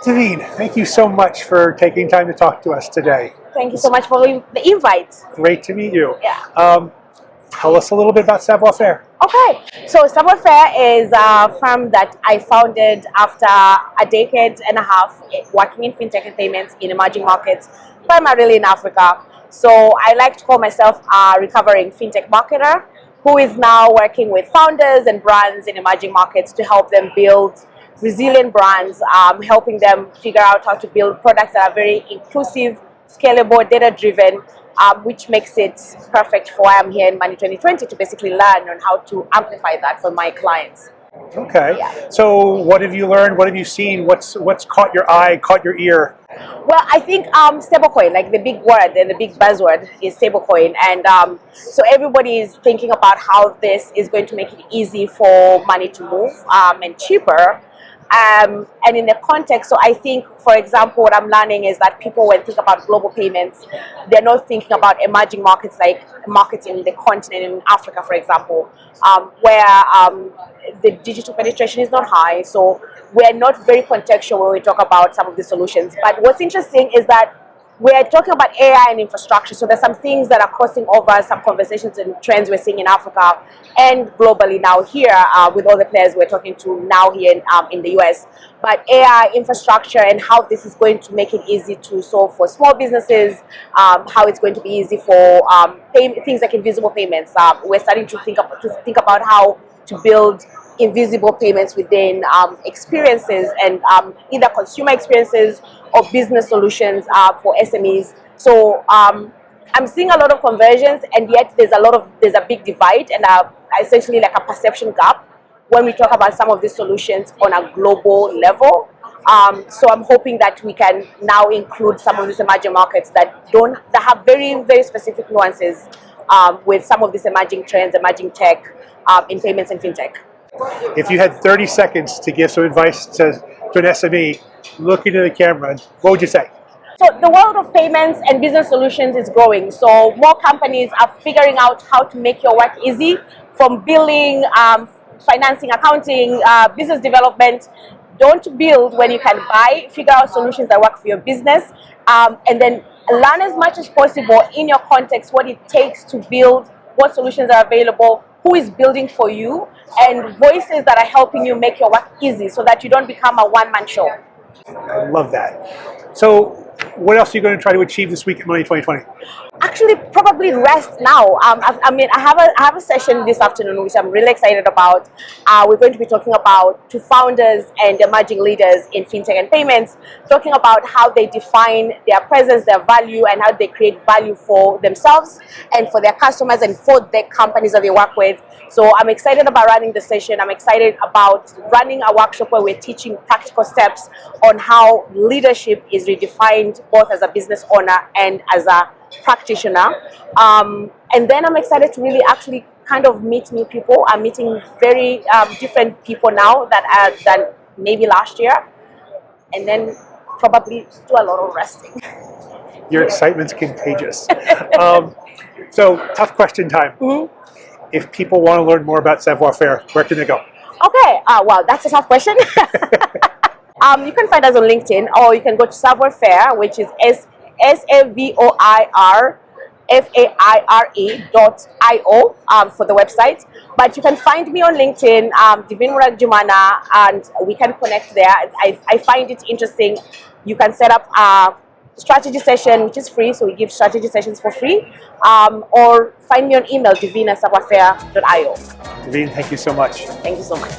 Daveen, thank you so much for taking time to talk to us today. Thank you so much for the invite. Great to meet you. Yeah. Tell us a little bit about Savoir Faire. Okay, so Savoir Faire is a firm that I founded after a decade and a half working in fintech and payments in emerging markets, primarily in Africa. So I like to call myself a recovering fintech marketer who is now working with founders and brands in emerging markets to help them build resilient brands, helping them figure out how to build products that are very inclusive, scalable, data-driven, which makes it perfect for why I'm here in Money 2020 to basically learn on how to amplify that for my clients. Okay. Yeah. So what have you learned? What have you seen? What's caught your eye, caught your ear? Well, I think stablecoin, like the big word and the big buzzword is stablecoin. And so everybody is thinking about how this is going to make it easy for money to move and cheaper. And in the context, so I think, for example, what I'm learning is that people, when think about global payments, they're not thinking about emerging markets like markets in the continent, in Africa, for example, where the digital penetration is not high. So we're not very contextual when we talk about some of the solutions. But what's interesting is that we're talking about AI and infrastructure. So there's some things that are crossing over, some conversations and trends we're seeing in Africa and globally now here with all the players we're talking to now here in the US. But AI, infrastructure, and how this is going to make it easy to solve for small businesses, how it's going to be easy for things like invisible payments. We're starting to think about how to build invisible payments within experiences and either consumer experiences or business solutions for SMEs. So I'm seeing a lot of conversions, and yet there's a big divide and essentially like a perception gap when we talk about some of these solutions on a global level. So I'm hoping that we can now include some of these emerging markets that have very, very specific nuances with some of these emerging trends, emerging tech in payments and fintech. If you had 30 seconds to give some advice to an SME looking to the camera, what would you say? So the world of payments and business solutions is growing. So more companies are figuring out how to make your work easy, from billing, financing, accounting, business development. Don't build when you can buy. Figure out solutions that work for your business, and then learn as much as possible in your context what it takes to build, what solutions are available, who is building for you, and voices that are helping you make your work easy so that you don't become a one-man show. I love that. So what else are you going to try to achieve this week at Money 2020? Actually, probably rest now. I have a session this afternoon which I'm really excited about. We're going to be talking about to founders and emerging leaders in fintech and payments, talking about how they define their presence, their value, and how they create value for themselves and for their customers and for the companies that they work with. So I'm excited about running the session. I'm excited about running a workshop where we're teaching practical steps on how leadership is redefined both as a business owner and as a practitioner. And then I'm excited to really actually kind of meet new people. I'm meeting very different people now than maybe last year. And then probably do a lot of resting. Your excitement's contagious. So tough question time. Mm-hmm. If people want to learn more about Savoir Faire, where can they go? Okay, wow, that's a tough question. You can find us on LinkedIn, or you can go to Savoir Faire, which is SavoirFaire.io for the website. But you can find me on LinkedIn, Muragijimana, and we can connect there. I find it interesting. You can set up a strategy session, which is free, so we give strategy sessions for free, or find me on email, Daveen@savoirfaire.io. Daveen, thank you so much. Thank you so much.